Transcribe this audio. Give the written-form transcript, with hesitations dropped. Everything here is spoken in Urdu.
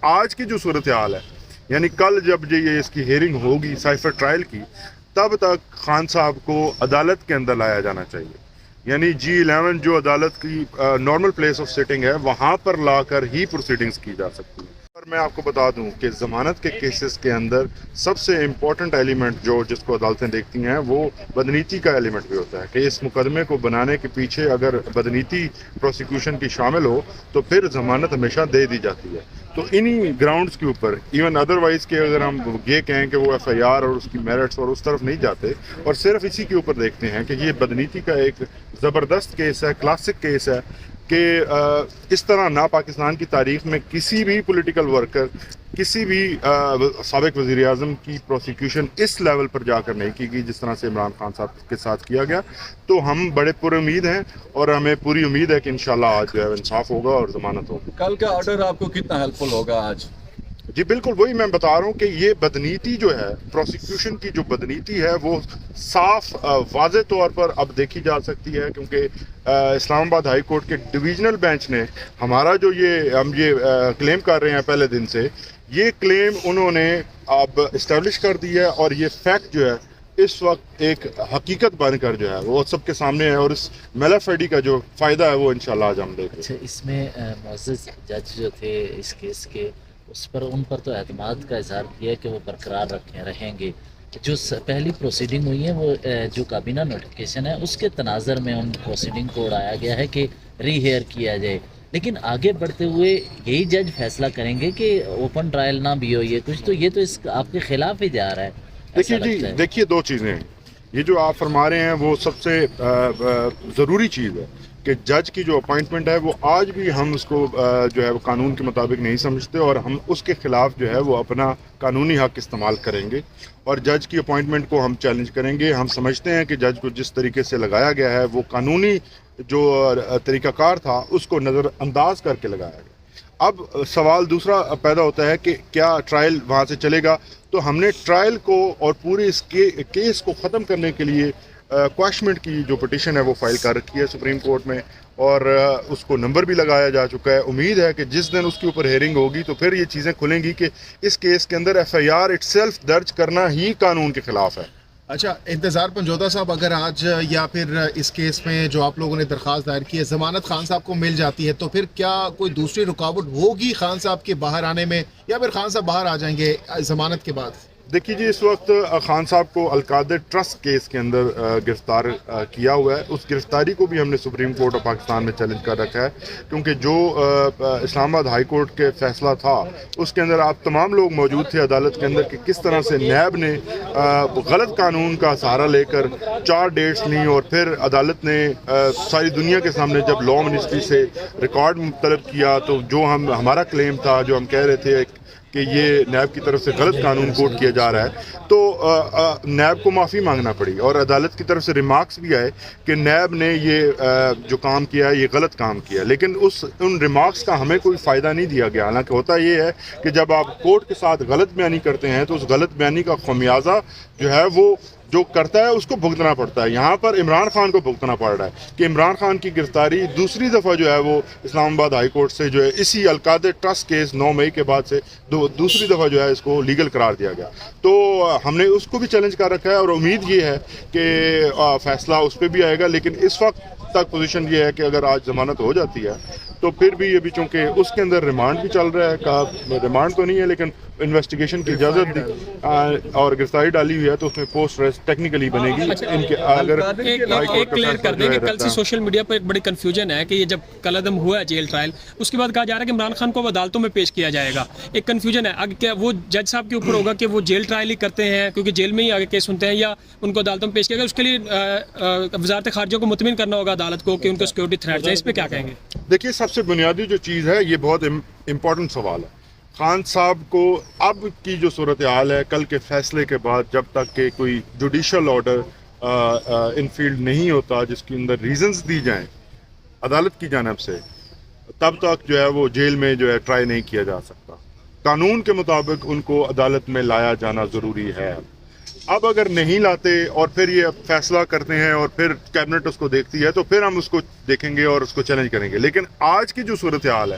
آج کی جو صورتحال ہے، یعنی کل جب یہ اس کی ہیئرنگ ہوگی سائفر ٹرائل کی، تب تک خان صاحب کو عدالت کے اندر لایا جانا چاہیے. یعنی G11 جو عدالت کی نارمل پلیس آف سٹنگ ہے، وہاں پر لا کر ہی پروسیڈنگز کی جا سکتی ہیں. اور میں آپ کو بتا دوں کہ ضمانت کے کیسز کے اندر سب سے امپورٹنٹ ایلیمنٹ جس کو عدالتیں دیکھتی ہیں وہ بدنیتی کا ایلیمنٹ بھی ہوتا ہے، کہ اس مقدمے کو بنانے کے پیچھے اگر بدنیتی پروسیکیوشن کی شامل ہو تو پھر ضمانت ہمیشہ دے دی جاتی ہے. تو انہی گراؤنڈز کے اوپر ایون ادروائز کہ اگر ہم یہ کہیں کہ وہ FIR اور اس کی میرٹس اور اس طرف نہیں جاتے اور صرف اسی کے اوپر دیکھتے ہیں کہ یہ بدنیتی کا ایک زبردست کیس ہے، کلاسک کیس ہے، کہ اس طرح نہ پاکستان کی تاریخ میں کسی بھی پولیٹیکل ورکر، کسی بھی سابق وزیر اعظم کی پروسیکیوشن اس لیول پر جا کر نہیں کی گئی جس طرح سے عمران خان صاحب کے ساتھ کیا گیا. تو ہم بڑے پر امید ہیں اور ہمیں پوری امید ہے کہ انشاءاللہ آج جو ہے انصاف ہوگا اور ضمانت ہوگی. کل کا آرڈر آپ کو کتنا ہیلپ فل ہوگا آج؟ جی بالکل، وہی میں بتا رہا ہوں کہ یہ بدنیتی جو ہے، پروسیکیوشن کی جو بدنیتی ہے وہ صاف واضح طور پر اب دیکھی جا سکتی ہے، کیونکہ اسلام آباد ہائی کورٹ کے ڈویژنل بینچ نے ہمارا جو ہم یہ کلیم کر رہے ہیں پہلے دن سے، یہ کلیم انہوں نے اب اسٹیبلش کر دی ہے، اور یہ فیکٹ جو ہے اس وقت ایک حقیقت بن کر جو ہے وہ سب کے سامنے ہے، اور اس میلافیڈی کا جو فائدہ ہے وہ انشاءاللہ آج ہم دیکھیں. اچھا، اس میں معزز جج جو تھے اس کیس کے، ان پر تو اعتماد کا اظہار کیا کہ وہ برقرار رہیں گے. جو پہلی پروسیڈنگ ہوئی ہے وہ جو کابینہ نوٹیفیکیشن ہے اس کے تناظر میں ان پروسیڈنگ کو اڑایا گیا ہے کہ ری ہیئر کیا جائے، لیکن آگے بڑھتے ہوئے یہی جج فیصلہ کریں گے کہ اوپن ٹرائل نہ بھی ہو یہ کچھ، تو یہ تو اس آپ کے خلاف ہی جا رہا ہے. دیکھیے دو چیزیں ہیں، یہ جو آپ فرما رہے ہیں وہ سب سے ضروری چیز ہے کہ جج کی جو اپوائنٹمنٹ ہے وہ آج بھی ہم اس کو جو ہے وہ قانون کے مطابق نہیں سمجھتے، اور ہم اس کے خلاف جو ہے وہ اپنا قانونی حق استعمال کریں گے اور جج کی اپوائنٹمنٹ کو ہم چیلنج کریں گے. ہم سمجھتے ہیں کہ جج کو جس طریقے سے لگایا گیا ہے وہ قانونی جو طریقہ کار تھا اس کو نظر انداز کر کے لگایا گیا. اب سوال دوسرا پیدا ہوتا ہے کہ کیا ٹرائل وہاں سے چلے گا؟ تو ہم نے ٹرائل کو اور پورے اس کیس کو ختم کرنے کے لیے کواشمنٹ کی جو پٹیشن ہے وہ فائل کر رکھی ہے سپریم کورٹ میں، اور اس کو نمبر بھی لگایا جا چکا ہے. امید ہے کہ جس دن اس کے اوپر ہیئرنگ ہوگی تو پھر یہ چیزیں کھلیں گی کہ اس کیس کے اندر FIR اٹسیلف درج کرنا ہی قانون کے خلاف ہے. اچھا انتظار پنجوتا صاحب، اگر آج یا پھر اس کیس میں جو آپ لوگوں نے درخواست دائر کی ہے ضمانت خان صاحب کو مل جاتی ہے، تو پھر کیا کوئی دوسری رکاوٹ ہوگی خان صاحب کے باہر آنے میں، یا پھر خان صاحب باہر آ جائیں گے ضمانت کے بعد؟ دیکھیے جی، اس وقت خان صاحب کو القادر ٹرسٹ کیس کے اندر گرفتار کیا ہوا ہے. اس گرفتاری کو بھی ہم نے سپریم کورٹ آف پاکستان میں چیلنج کر رکھا ہے، کیونکہ جو اسلام آباد ہائی کورٹ کے فیصلہ تھا اس کے اندر آپ تمام لوگ موجود تھے عدالت کے اندر، کہ کس طرح سے نیب نے غلط قانون کا سہارا لے کر 4 ڈیٹس لیں، اور پھر عدالت نے ساری دنیا کے سامنے جب لا منسٹری سے ریکارڈ طلب کیا تو جو ہمارا کلیم تھا، جو ہم کہہ رہے تھے کہ یہ نیب کی طرف سے غلط قانون کوٹ کیا جا رہا ہے، تو نیب کو معافی مانگنا پڑی، اور عدالت کی طرف سے ریمارکس بھی آئے کہ نیب نے یہ جو کام کیا ہے یہ غلط کام کیا، لیکن ان ریمارکس کا ہمیں کوئی فائدہ نہیں دیا گیا. حالانکہ ہوتا یہ ہے کہ جب آپ کورٹ کے ساتھ غلط بیانی کرتے ہیں تو اس غلط بیانی کا خمیازہ جو ہے وہ جو کرتا ہے اس کو بھگتنا پڑتا ہے. یہاں پر عمران خان کو بھگتنا پڑ رہا ہے کہ عمران خان کی گرفتاری دوسری دفعہ جو ہے وہ اسلام آباد ہائی کورٹ سے جو ہے اسی القادر ٹرسٹ کیس 9 مئی کے بعد سے دوسری دفعہ جو ہے اس کو لیگل قرار دیا گیا. تو ہم نے اس کو بھی چیلنج کر رکھا ہے، اور امید یہ ہے کہ فیصلہ اس پہ بھی آئے گا. لیکن اس وقت تک پوزیشن یہ ہے کہ اگر آج ضمانت ہو جاتی ہے تو پھر بھی یہ بھی چونکہ اس کے اندر ریمانڈ بھی چل رہا ہے، کہا ریمانڈ تو نہیں ہے لیکن انویسٹیگیشن کی اجازت دی اور گرفتاری ڈالی ہوئی ہے، تو اس میں پوسٹ ریسٹ ٹیکنیکلی بنے گی. ان کے اگر ایک کلیئر کر دیں کہ کل سے سوشل میڈیا پر ایک بڑی کنفیوژن ہے کہ یہ جب کل عدم ہوا ہے جیل ٹرائل، اس کے بعد کہا جا رہا ہے کہ عمران خان کو عدالتوں میں پیش کیا جائے گا. ایک کنفیوژن ہے، اگر کیا وہ جج صاحب کے اوپر ہوگا کہ وہ جیل ٹرائل ہی کرتے ہیں کیونکہ جیل میں ہی آگے کیس سنتے ہیں، یا ان کو عدالتوں میں پیش کیا گیا؟ اس کے لیے وزارت خارجہ کو مطمئن کرنا ہوگا عدالت کو کہ ان کو سیکورٹی تھریٹس ہیں. اس پہ کیا کہیں گے؟ دیکھیے سب سے بنیادی جو چیز ہے، یہ بہت امپورٹنٹ سوال ہے. خان صاحب کو اب کی جو صورتحال ہے، کل کے فیصلے کے بعد جب تک کہ کوئی جوڈیشل آرڈر انفیلڈ نہیں ہوتا جس کے اندر ریزنز دی جائیں عدالت کی جانب سے، تب تک جو ہے وہ جیل میں جو ہے ٹرائی نہیں کیا جا سکتا. قانون کے مطابق ان کو عدالت میں لایا جانا ضروری ہے. اب اگر نہیں لاتے اور پھر یہ فیصلہ کرتے ہیں اور پھر کیبنٹ اس کو دیکھتی ہے تو پھر ہم اس کو دیکھیں گے اور اس کو چیلنج کریں گے. لیکن آج کی جو صورتحال ہے،